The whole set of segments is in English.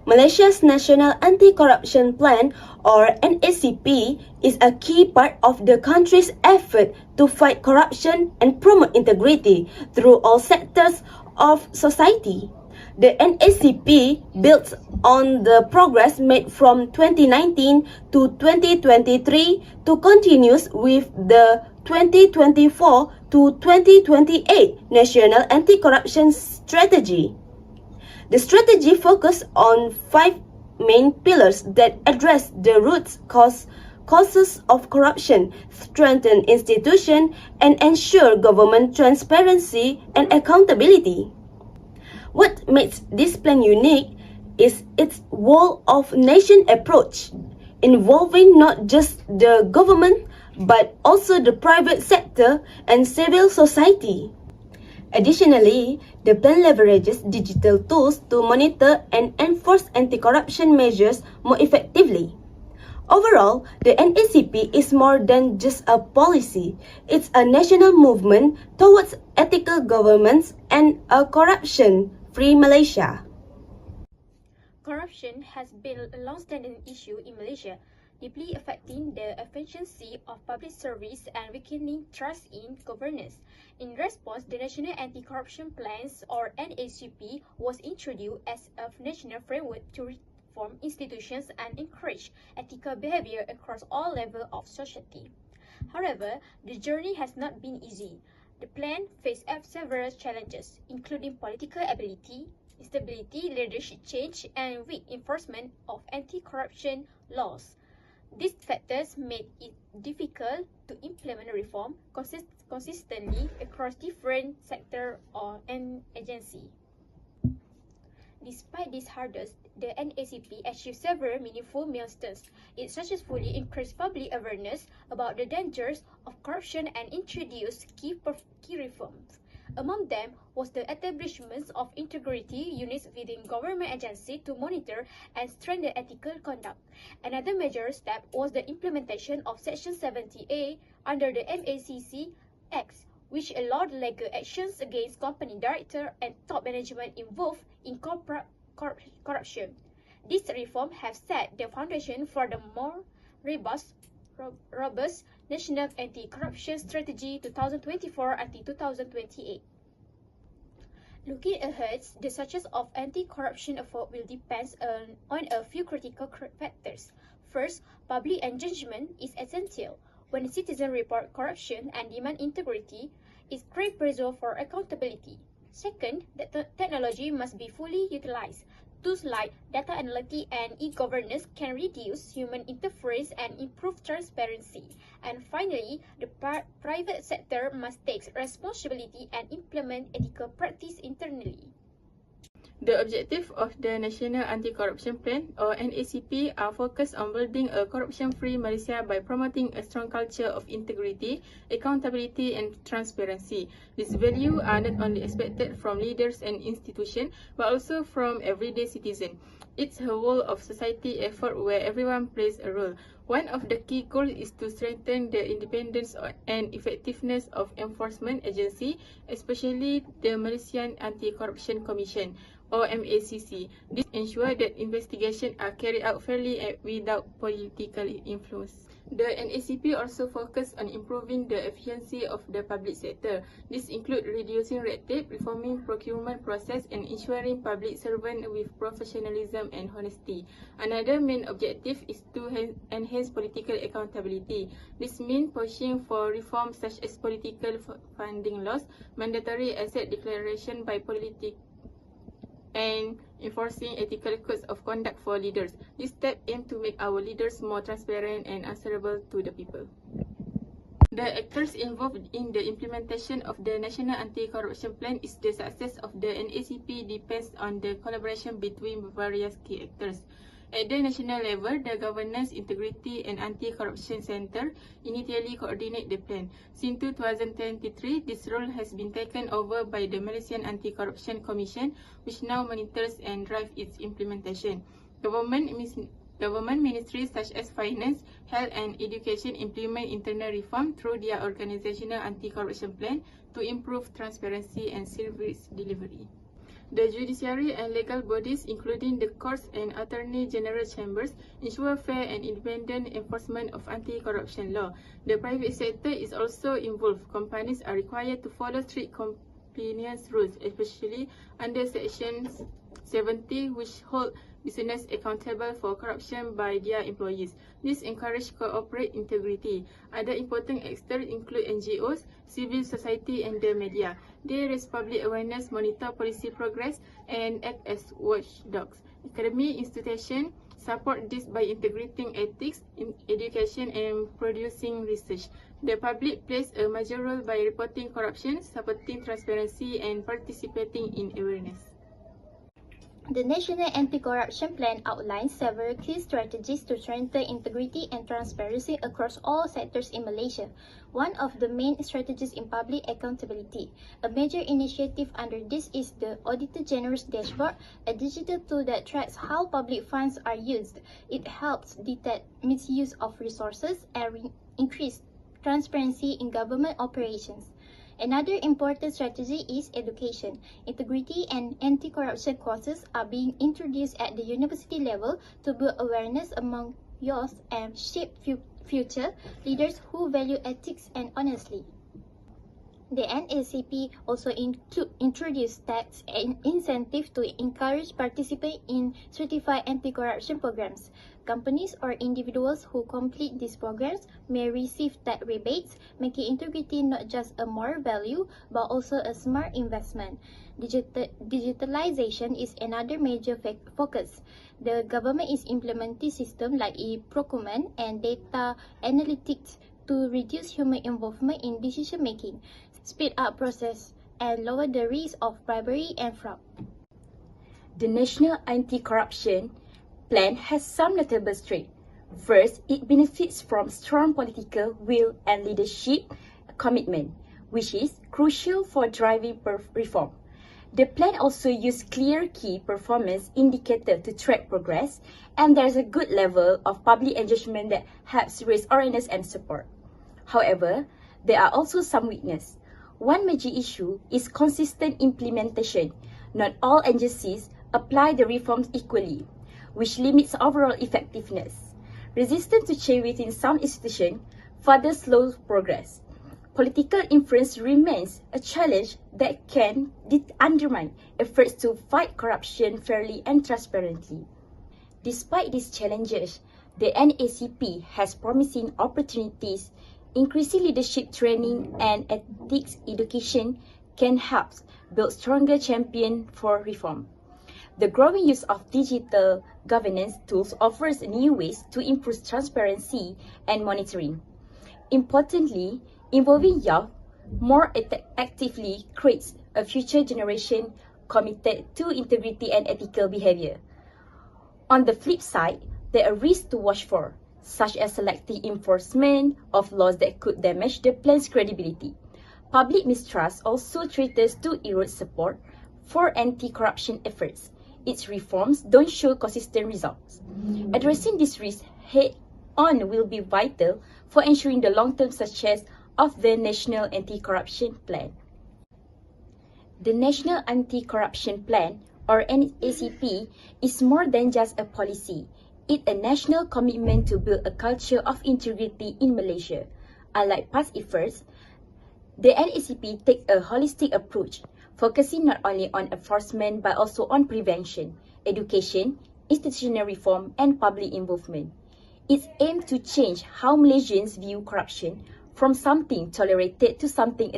Malaysia's National Anti-Corruption Plan, or NACP, is a key part of the country's effort to fight corruption and promote integrity through all sectors of society. The NACP builds on the progress made from 2019 to 2023 to continues with the 2024 to 2028 National Anti-Corruption Strategy. The strategy focuses on 5 main pillars that address the root causes of corruption, strengthen institutions, and ensure government transparency and accountability. What makes this plan unique is its whole-of-nation approach, involving not just the government but also the private sector and civil society. Additionally, the plan leverages digital tools to monitor and enforce anti-corruption measures more effectively. Overall, the NACP is more than just a policy. It's a national movement towards ethical governance and a corruption-free Malaysia. Corruption has been a long-standing issue in Malaysia, deeply affecting the efficiency of public service and weakening trust in governance. In response, the National Anti-Corruption Plans, or NACP, was introduced as a national framework to reform institutions and encourage ethical behavior across all levels of society. However, the journey has not been easy. The plan faced several challenges, including political ability, instability, leadership change, and weak enforcement of anti-corruption laws. These factors made it difficult to implement reform consistently across different sectors and agencies. Despite these hurdles, the NACP achieved several meaningful milestones. It successfully increased public awareness about the dangers of corruption and introduced key reforms. Among them was the establishment of integrity units within government agencies to monitor and strengthen ethical conduct. Another major step was the implementation of Section 70A under the MACC Act, which allowed legal actions against company directors and top management involved in corruption. These reforms have set the foundation for the more robust National Anti-Corruption Strategy 2024 until 2028. Looking ahead, the success of anti-corruption effort will depend on a few critical factors. First, public engagement is essential. When citizens report corruption and demand integrity, it creates pressure for accountability. Second, technology must be fully utilized. Tools like data analytics and e-governance can reduce human interference and improve transparency. And finally, the private sector must take responsibility and implement ethical practice internally. The objective of the National Anti-Corruption Plan, or NACP, are focused on building a corruption-free Malaysia by promoting a strong culture of integrity, accountability, and transparency. These values are not only expected from leaders and institutions, but also from everyday citizens. It's a whole of society effort where everyone plays a role. One of the key goals is to strengthen the independence and effectiveness of enforcement agencies, especially the Malaysian Anti-Corruption Commission, or MACC. This ensures that investigations are carried out fairly and without political influence. The NACP also focuses on improving the efficiency of the public sector. This includes reducing red tape, reforming procurement process, and ensuring public servants with professionalism and honesty. Another main objective is to enhance political accountability. This means pushing for reforms such as political funding laws, mandatory asset declaration by politics, and enforcing ethical codes of conduct for leaders. This step aims to make our leaders more transparent and answerable to the people. The actors involved in the implementation of the National Anti-Corruption Plan is the success of the NACP depends on the collaboration between various key actors. At the national level, the Governance, Integrity and Anti-Corruption Centre initially coordinate the plan. Since 2023, this role has been taken over by the Malaysian Anti-Corruption Commission, which now monitors and drives its implementation. Government ministries such as Finance, Health and Education implement internal reform through their organizational anti-corruption plan to improve transparency and service delivery. The judiciary and legal bodies, including the courts and attorney general chambers, ensure fair and independent enforcement of anti-corruption law. The private sector is also involved. Companies are required to follow strict compliance rules, especially under Section 70, which hold business accountable for corruption by their employees. This encourages corporate integrity. Other important actors include NGOs, civil society, and the media. They raise public awareness, monitor policy progress, and act as watchdogs. Academic institutions support this by integrating ethics in education and producing research. The public plays a major role by reporting corruption, supporting transparency, and participating in awareness. The National Anti-Corruption Plan outlines several key strategies to strengthen integrity and transparency across all sectors in Malaysia. One of the main strategies is public accountability. A major initiative under this is the Auditor General's Dashboard, a digital tool that tracks how public funds are used. It helps detect misuse of resources and increase transparency in government operations. Another important strategy is education. Integrity and anti-corruption courses are being introduced at the university level to build awareness among youth and shape future leaders who value ethics and honesty. The Nacp also introduced tax and incentives to encourage participation in certified anti-corruption programs. Companies or individuals who complete these programs may receive tax rebates, making integrity not just a moral value but also a smart investment. Digitalization is another major focus. The government is implementing systems like e-procurement and data analytics to reduce human involvement in decision making, speed up process, and lower the risk of bribery and fraud. The National Anti-Corruption Plan has some notable strengths. First, it benefits from strong political will and leadership commitment, which is crucial for driving reform. The plan also uses clear key performance indicators to track progress, and there's a good level of public engagement that helps raise awareness and support. However, there are also some weaknesses. One major issue is consistent implementation. Not all agencies apply the reforms equally, which limits overall effectiveness. Resistance to change within some institutions further slows progress. Political influence remains a challenge that can undermine efforts to fight corruption fairly and transparently. Despite these challenges, the Nacp has promising opportunities. Increasing leadership training and ethics education can help build stronger champions for reform. The growing use of digital governance tools offers new ways to improve transparency and monitoring. Importantly, involving youth more actively creates a future generation committed to integrity and ethical behavior. On the flip side, there are risks to watch for, such as selective enforcement of laws that could damage the plan's credibility. Public mistrust also threatens to erode support for anti-corruption efforts. Its reforms don't show consistent results. Addressing this risk head-on will be vital for ensuring the long-term success of the National Anti-Corruption Plan. The National Anti-Corruption Plan, or Nacp, is more than just a policy. It's a national commitment to build a culture of integrity in Malaysia. Unlike past efforts, the Nacp takes a holistic approach, focusing not only on enforcement but also on prevention, education, institutional reform, and public involvement. Its aim to change how Malaysians view corruption from something tolerated to something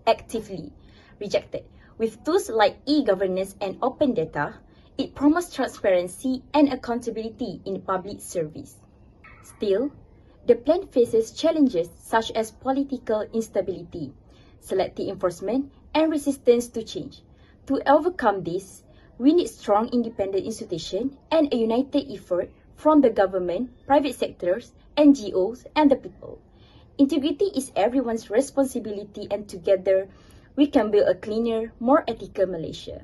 actively rejected. With tools like e-governance and open data, it promotes transparency and accountability in public service. Still, the plan faces challenges such as political instability, selective enforcement, and resistance to change. To overcome this, we need strong independent institutions and a united effort from the government, private sectors, NGOs, and the people. Integrity is everyone's responsibility, and together we can build a cleaner, more ethical Malaysia.